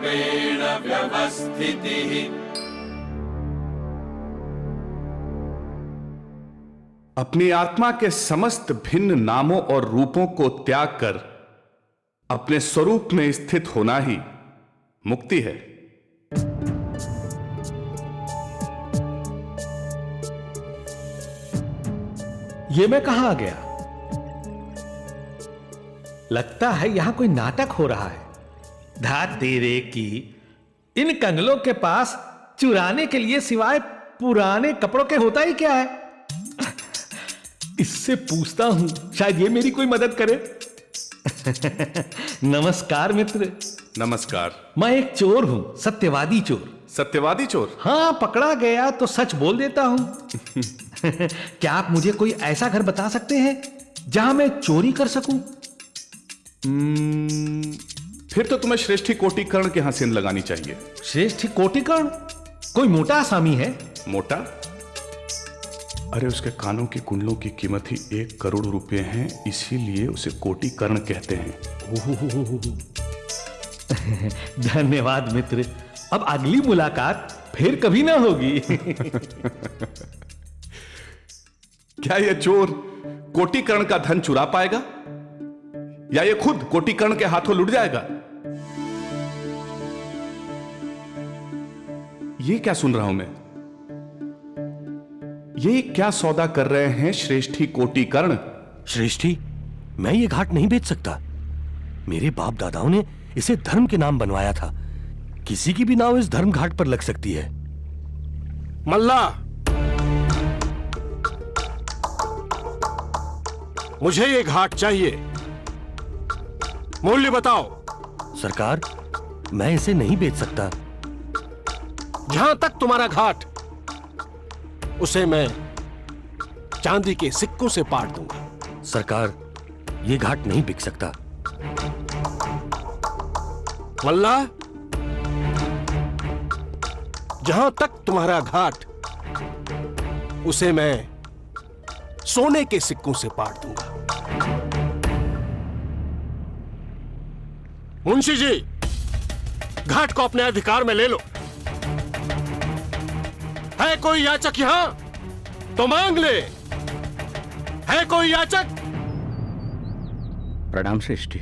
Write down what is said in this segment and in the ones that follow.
रूपेण व्यवस्थितिः। अपनी आत्मा के समस्त भिन्न नामों और रूपों को त्याग कर अपने स्वरूप में स्थित होना ही मुक्ति है। ये मैं कहां आ गया? लगता है यहां कोई नाटक हो रहा है। धात तेरे की, इन कंगलों के पास चुराने के लिए सिवाय पुराने कपड़ों के होता ही क्या है? इससे पूछता हूं, शायद ये मेरी कोई मदद करे। नमस्कार मित्र। नमस्कार। मैं एक चोर हूं, सत्यवादी चोर। सत्यवादी चोर? हाँ, पकड़ा गया तो सच बोल देता हूं। क्या आप मुझे कोई ऐसा घर बता सकते हैं जहां मैं चोरी कर सकूं? फिर तो तुम्हें श्रेष्ठी कोटिकर्ण के यहां सेंध लगानी चाहिए। श्रेष्ठी कोटिकर्ण? कोई मोटा आसामी है? मोटा? अरे उसके कानों के कुंडलों की कीमत ही 1 करोड़ रुपए है, इसीलिए उसे कोटिकर्ण कहते हैं। धन्यवाद मित्र। अब अगली मुलाकात फिर कभी ना होगी। क्या यह चोर कोटिकर्ण का धन चुरा पाएगा या ये खुद कोटिकर्ण के हाथों लुट जाएगा? ये क्या सुन रहा हूं मैं? ये क्या सौदा कर रहे हैं श्रेष्ठी कोटिकर्ण? श्रेष्ठी, मैं ये घाट नहीं बेच सकता। मेरे बाप दादाओं ने इसे धर्म के नाम बनवाया था। किसी की भी नाव इस धर्म घाट पर लग सकती है। मल्ला, मुझे ये घाट चाहिए। मूल्य बताओ। सरकार, मैं इसे नहीं बेच सकता। जहां तक तुम्हारा घाट, उसे मैं चांदी के सिक्कों से पाट दूंगा। सरकार, ये घाट नहीं बिक सकता। मल्ला, जहां तक तुम्हारा घाट, उसे मैं सोने के सिक्कों से पाट दूंगा। मुंशी जी, घाट को अपने अधिकार में ले लो। है कोई याचक यहां तो मांग ले। है कोई याचक? प्रणाम श्रेष्ठी।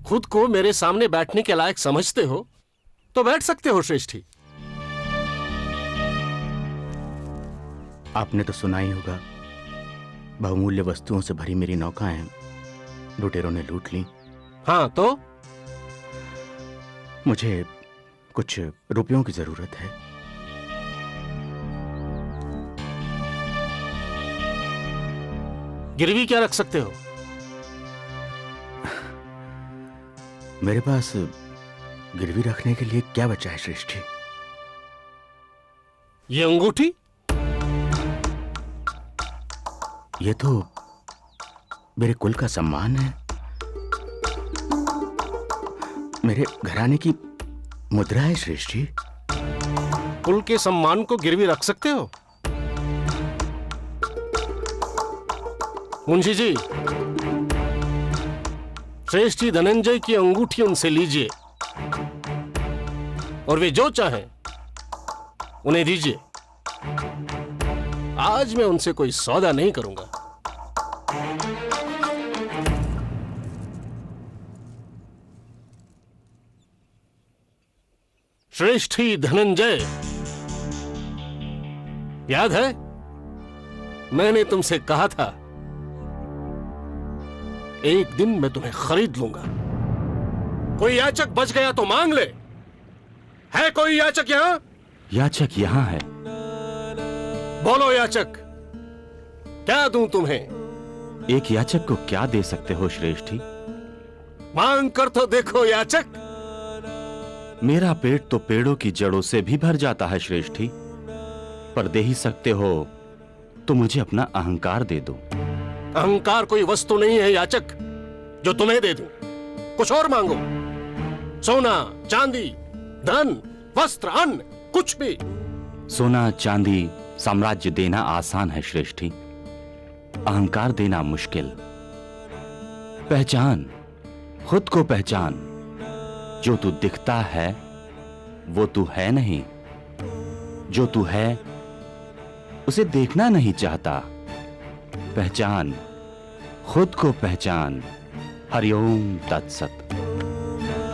खुद को मेरे सामने बैठने के लायक समझते हो तो बैठ सकते हो श्रेष्ठी। आपने तो सुना ही होगा, बहुमूल्य वस्तुओं से भरी मेरी नौकाएं लुटेरों ने लूट ली। हाँ तो? मुझे कुछ रुपयों की जरूरत है। गिरवी क्या रख सकते हो? मेरे पास गिरवी रखने के लिए क्या बचा है श्रेष्ठी? ये अंगूठी? ये तो मेरे कुल का सम्मान है, मेरे घराने की मुद्रा है श्रेष्ठी। कुल के सम्मान को गिरवी रख सकते हो? मुंशी जी, श्रेष्ठी धनंजय की अंगूठी उनसे लीजिए और वे जो चाहें उन्हें दीजिए। आज मैं उनसे कोई सौदा नहीं करूंगा। श्रेष्ठी धनंजय, याद है मैंने तुमसे कहा था एक दिन मैं तुम्हें खरीद लूंगा। कोई याचक बच गया तो मांग ले। है कोई याचक यहां? याचक यहां है। बोलो याचक, क्या दूं तुम्हें? एक याचक को क्या दे सकते हो श्रेष्ठी? मांग कर तो देखो याचक। मेरा पेट तो पेड़ों की जड़ों से भी भर जाता है श्रेष्ठी, पर दे ही सकते हो तो मुझे अपना अहंकार दे दो। अहंकार कोई वस्तु नहीं है याचक जो तुम्हें दे दूं। कुछ और मांगो। सोना, चांदी, धन, वस्त्र, अन्न, कुछ भी। सोना, चांदी, साम्राज्य देना आसान है श्रेष्ठी, अहंकार देना मुश्किल। पहचान, खुद को पहचान, जो तू दिखता है वो तू है नहीं, जो तू है उसे देखना नहीं चाहता। पहचान, खुद को पहचान। हरिओम तत्सत,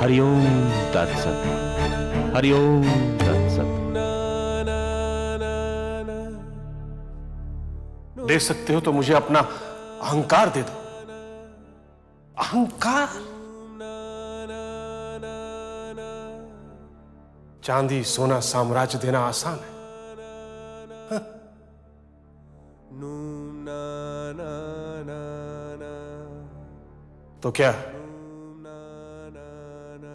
हरिओम तत्सत, हरिओम तत्सत। दे सकते हो तो मुझे अपना अहंकार दे दो। अहंकार? चांदी सोना साम्राज्य देना आसान है। हाँ। तो क्या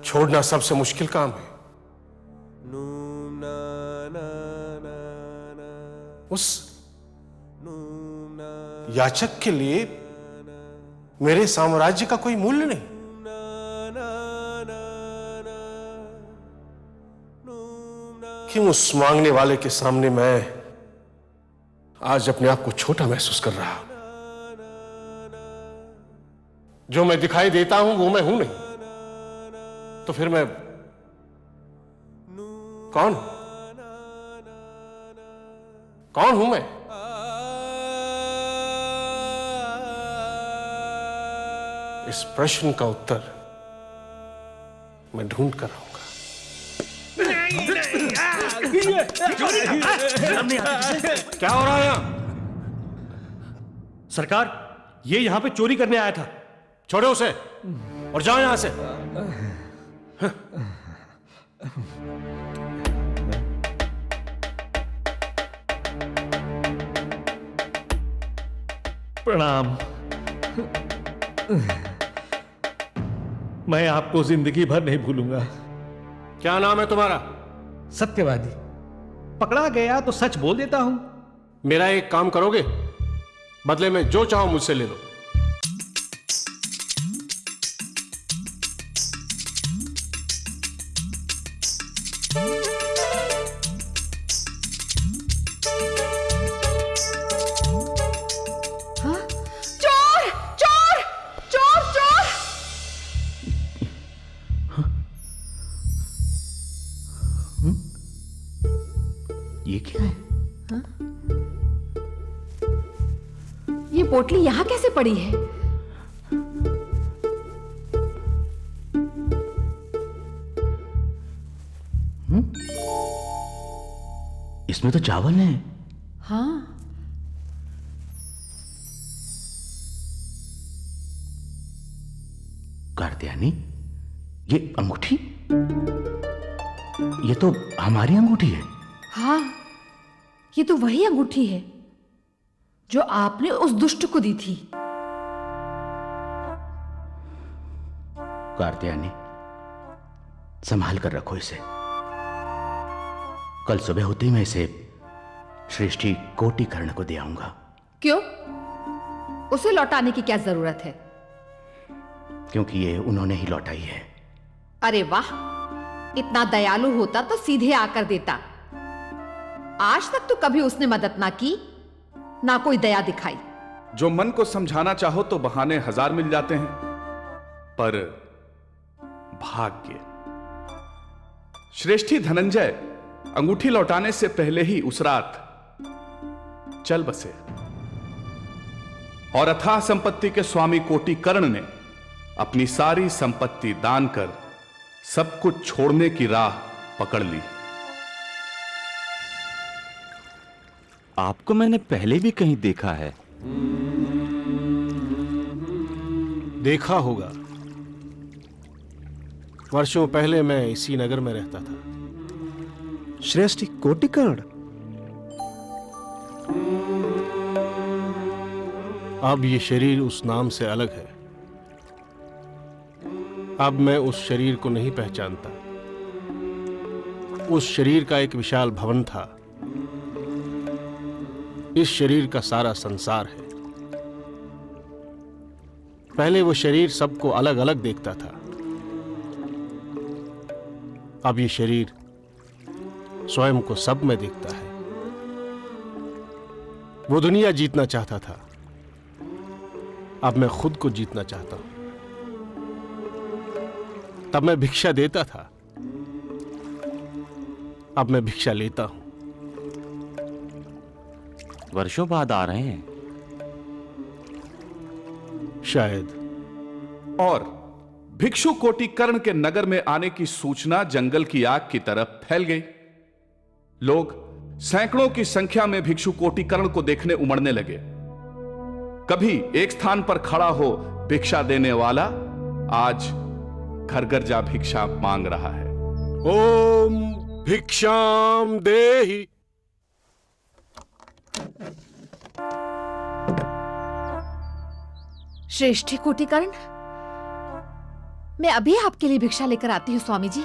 छोड़ना सबसे मुश्किल काम है? उस याचक के लिए मेरे साम्राज्य का कोई मूल्य नहीं। क्यों उस मांगने वाले के सामने मैं आज अपने आप को छोटा महसूस कर रहा हूं? जो मैं दिखाई देता हूं वो मैं हूं नहीं, तो फिर मैं कौन हूं? कौन हूं मैं? इस प्रश्न का उत्तर मैं ढूंढ कर आऊंगा। क्या हो रहा है यहां? सरकार, ये यहां पे चोरी करने आया था। छोड़ो उसे और जाओ यहां से। प्रणाम। मैं आपको जिंदगी भर नहीं भूलूंगा। क्या नाम है तुम्हारा? सत्यवादी। पकड़ा गया तो सच बोल देता हूं। मेरा एक काम करोगे? बदले में जो चाहो मुझसे ले लो। ये क्या है? ये पोटली यहां कैसे पड़ी है? इसमें तो चावल है। हाँ। कात्यायनी, ये अंगूठी, ये तो हमारी अंगूठी है। हाँ, ये तो वही अंगूठी है जो आपने उस दुष्ट को दी थी। कात्यायनी, संभाल कर रखो इसे। कल सुबह होते ही मैं इसे श्रेष्ठी कोटिकर्ण को दे आऊंगा। क्यों? उसे लौटाने की क्या जरूरत है? क्योंकि ये उन्होंने ही लौटाई है। अरे वाह, इतना दयालु होता तो सीधे आकर देता। आज तक तो कभी उसने मदद ना की, ना कोई दया दिखाई। जो मन को समझाना चाहो तो बहाने हजार मिल जाते हैं, पर भाग्य। श्रेष्ठी धनंजय अंगूठी लौटाने से पहले ही उस रात चल बसे और अथाह संपत्ति के स्वामी कोटिकर्ण ने अपनी सारी संपत्ति दान कर सब कुछ छोड़ने की राह पकड़ ली। आपको मैंने पहले भी कहीं देखा है। देखा होगा। वर्षों पहले मैं इसी नगर में रहता था। श्रेष्ठी कोटिकर्ण? अब ये शरीर उस नाम से अलग है। अब मैं उस शरीर को नहीं पहचानता। उस शरीर का एक विशाल भवन था। इस शरीर का सारा संसार है। पहले वो शरीर सबको अलग अलग देखता था। अब ये शरीर स्वयं को सब में देखता है। वो दुनिया जीतना चाहता था, अब मैं खुद को जीतना चाहता हूं। तब मैं भिक्षा देता था, अब मैं भिक्षा लेता हूं। वर्षों बाद आ रहे हैं शायद। और भिक्षु कोटिकर्ण के नगर में आने की सूचना जंगल की आग की तरफ फैल गई। लोग सैकड़ों की संख्या में भिक्षु कोटिकर्ण को देखने उमड़ने लगे। कभी एक स्थान पर खड़ा हो भिक्षा देने वाला आज घर घर जा भिक्षा मांग रहा है। ओम भिक्षाम देहि। श्रेष्ठी कोटिकर्ण, मैं अभी आपके लिए भिक्षा लेकर आती हूँ स्वामी जी।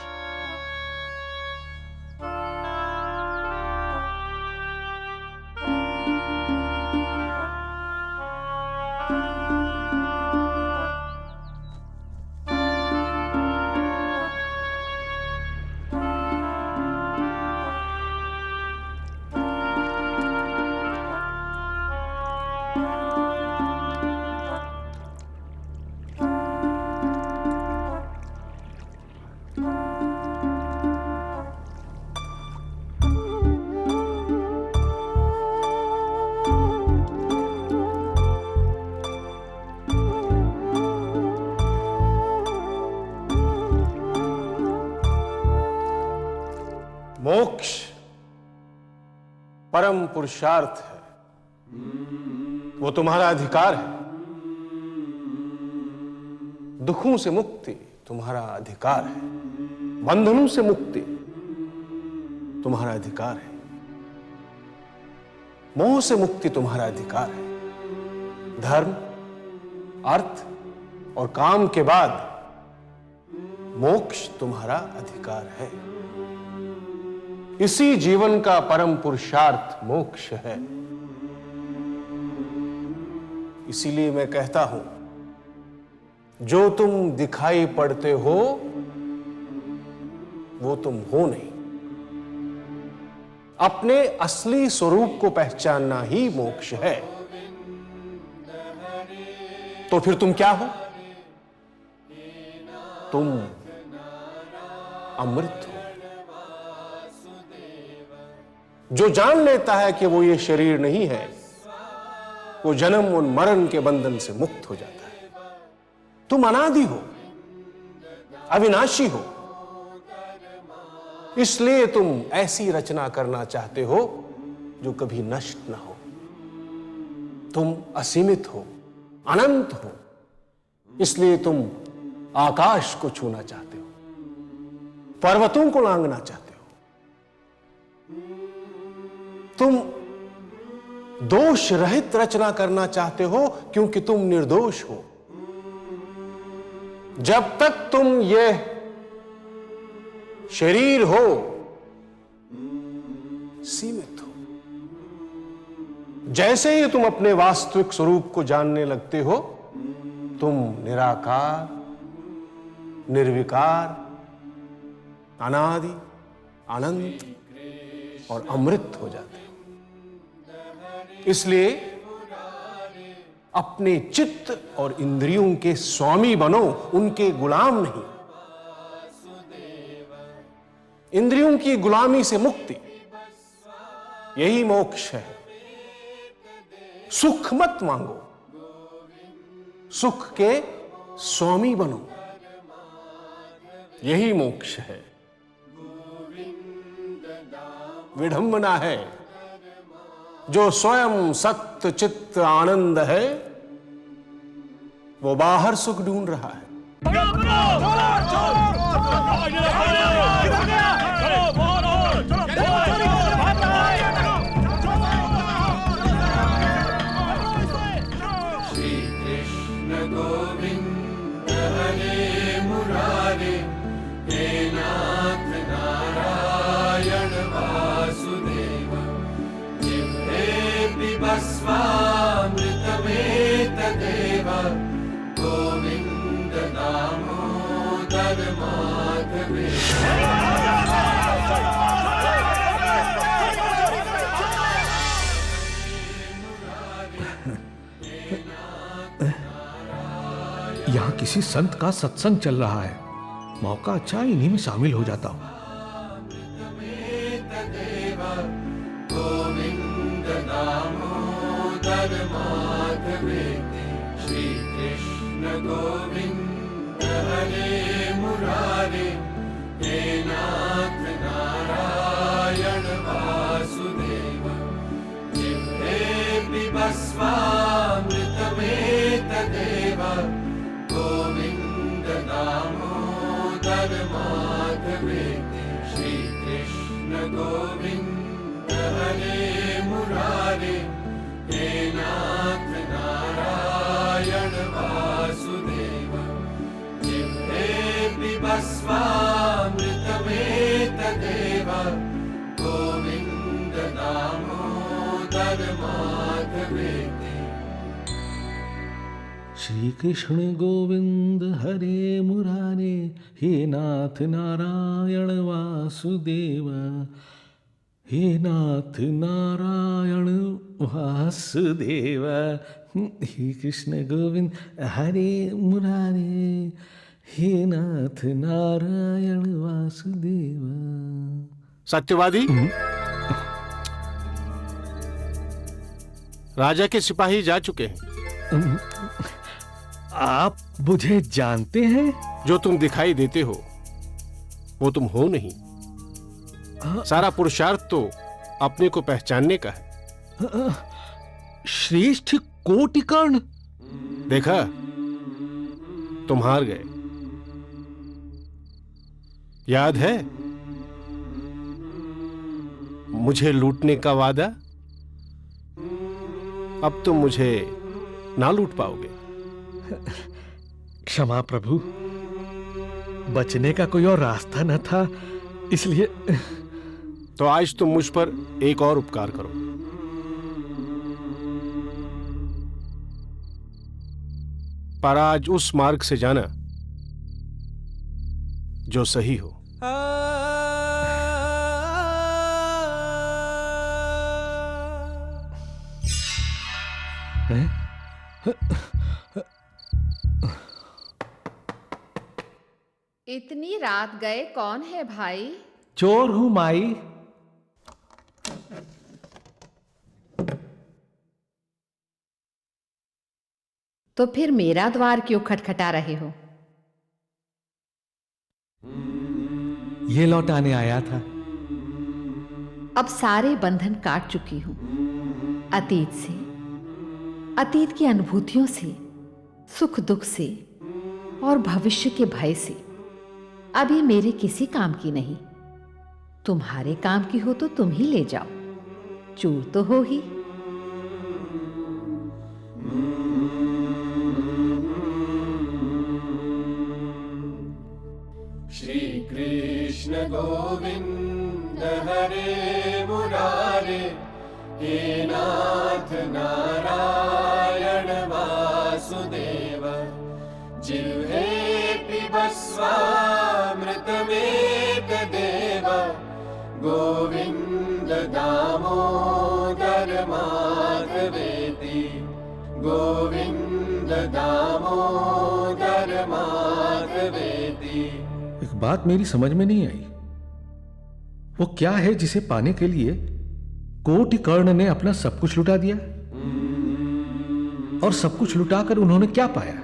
मोक्ष परम पुरुषार्थ है, वो तुम्हारा अधिकार है। दुखों से मुक्ति तुम्हारा अधिकार है, बंधनों से मुक्ति तुम्हारा अधिकार है, मोह से मुक्ति तुम्हारा अधिकार है। धर्म, अर्थ और काम के बाद मोक्ष तुम्हारा अधिकार है। इसी जीवन का परम पुरुषार्थ मोक्ष है। इसीलिए मैं कहता हूं, जो तुम दिखाई पड़ते हो वो तुम हो नहीं। अपने असली स्वरूप को पहचानना ही मोक्ष है। तो फिर तुम क्या हो? तुम अमृत हो। जो जान लेता है कि वो ये शरीर नहीं है, वो जन्म और मरण के बंधन से मुक्त हो जाता है। तुम अनादि हो, अविनाशी हो। इसलिए तुम ऐसी रचना करना चाहते हो जो कभी नष्ट ना हो। तुम असीमित हो, अनंत हो। इसलिए तुम आकाश को छूना चाहते हो, पर्वतों को लांघना चाहते हो। तुम दोष रहित रचना करना चाहते हो क्योंकि तुम निर्दोष हो। जब तक तुम यह शरीर हो, सीमित हो। जैसे ही तुम अपने वास्तविक स्वरूप को जानने लगते हो, तुम निराकार, निर्विकार, अनादि, अनंत और अमृत हो जाते हो। इसलिए अपने चित्त और इंद्रियों के स्वामी बनो, उनके गुलाम नहीं। इंद्रियों की गुलामी से मुक्ति, यही मोक्ष है। सुख मत मांगो, सुख के स्वामी बनो, यही मोक्ष है। विडंबना है जो स्वयं सत्य चित्त आनंद है, वो बाहर सुख ढूंढ रहा है। श्री कृष्ण गोविंद हरे मुरारे, हे नाथ नारायण वासुदेव, पिबस्वामृतमेतदेव, गोविंद दामोदर माधवेश्वर। यहां किसी संत का सत्संग चल रहा है। मौका अच्छा है, इन्हीं में शामिल हो जाता हूं। तदेव गोविंद दामोदर माधवेति श्री कृष्ण गोविंद हरे मुरारे हे नाथ नारायण वासुदेव जिह्वे पिबस्वामृतमेतदेव गोविंद दामोदर माधवेति श्री कृष्ण गोविंद हरे मुरारे हे नाथ नारायण वासुदेव जिह्वे पिबस्वामृतमेतदेव गोविंद दामोदर माधवेति। श्री कृष्ण गोविंद हरे मुरारे हे नाथ नारायण वासुदेव, हे नाथ नारायण वासुदेव, हे कृष्ण गोविंद हरे मुरारे हे नाथ नारायण वासुदेव। सत्यवादी, राजा के सिपाही जा चुके हैं। आप मुझे जानते हैं? जो तुम दिखाई देते हो वो तुम हो नहीं। सारा पुरुषार्थ तो अपने को पहचानने का है। श्रेष्ठ कोटिकर्ण। देखा, तुम हार गए। याद है मुझे लूटने का वादा? अब तुम मुझे ना लूट पाओगे। क्षमा प्रभु, बचने का कोई और रास्ता न था, इसलिए। तो आज तुम मुझ पर एक और उपकार करो। पर आज उस मार्ग से जाना जो सही हो। इतनी रात गए कौन है भाई? चोर हूं माई। तो फिर मेरा द्वार क्यों खटखटा रहे हो? ये लौटाने आया था। अब सारे बंधन काट चुकी हूं, अतीत से, अतीत की अनुभूतियों से, सुख दुख से और भविष्य के भय से। अभी मेरे किसी काम की नहीं। तुम्हारे काम की हो तो तुम ही ले जाओ, चूर तो हो ही। श्री कृष्ण गोविंद हरे मुरारे हे नाथ नारायण वासुदेव जिह्वे पिबस्वामृतमेतदेव गोविंद दामोदर माधवेति गोविंद दामोदर माधवेति। एक बात मेरी समझ में नहीं आई, वो क्या है जिसे पाने के लिए कोटिकर्ण ने अपना सब कुछ लुटा दिया? और सब कुछ लुटाकर उन्होंने क्या पाया?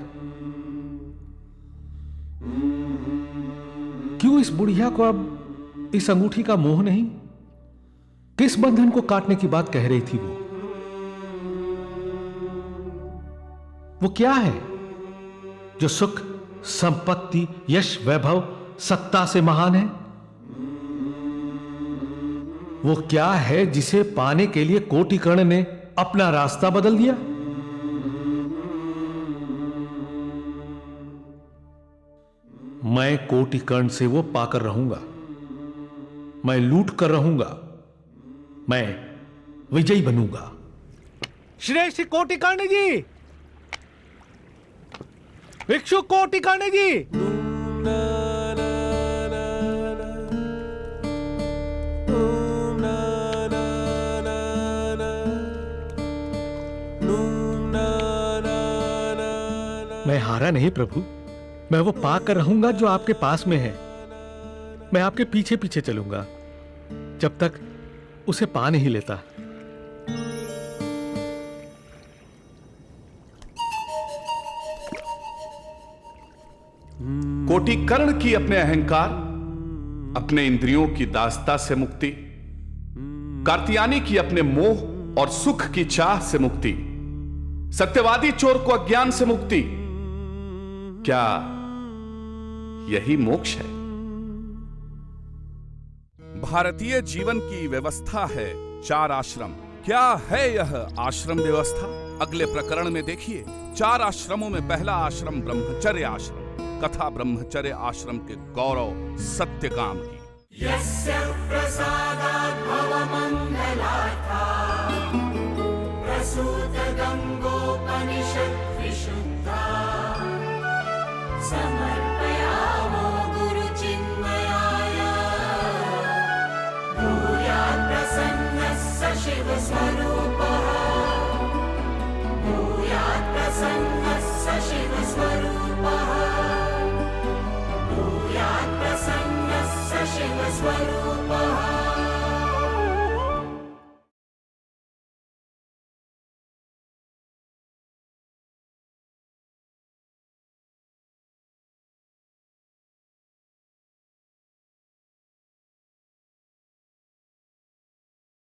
क्यों इस बुढ़िया को अब इस अंगूठी का मोह नहीं? किस बंधन को काटने की बात कह रही थी वो क्या है जो सुख, संपत्ति, यश, वैभव, सत्ता से महान है? वो क्या है जिसे पाने के लिए कोटिकर्ण ने अपना रास्ता बदल दिया? मैं कोटिकर्ण से वो पाकर रहूंगा, मैं लूट कर रहूंगा, मैं विजयी बनूंगा। श्रेष्ठ कोटिकर्ण जी, भिक्षु कोटिकर्ण जी, मैं हारा नहीं प्रभु, मैं वो पा कर रहूंगा जो आपके पास में है। मैं आपके पीछे पीछे चलूंगा जब तक उसे पा नहीं लेता। कोटिकर्ण की अपने अहंकार, अपने इंद्रियों की दासता से मुक्ति, कार्तियानी की अपने मोह और सुख की चाह से मुक्ति, सत्यवादी चोर को अज्ञान से मुक्ति, क्या यही मोक्ष है? भारतीय जीवन की व्यवस्था है 4 आश्रम। क्या है यह आश्रम व्यवस्था? अगले प्रकरण में देखिए। 4 आश्रमों में पहला आश्रम ब्रह्मचर्य आश्रम। कथा ब्रह्मचर्य आश्रम के गौरव सत्यकाम की। यस्य प्रसादात् भवमङ्गलार्था प्रसूत गङ्गोपनिषत् विशुद्धा समर्पयामो गुरुचिन्मयाय भूयात् प्रसन्नः स शिवस्वरूपः भूयात् प्रसन्नः स शिवस्वरूपः भूयात् प्रसन्नः स शिवस्वरूपः।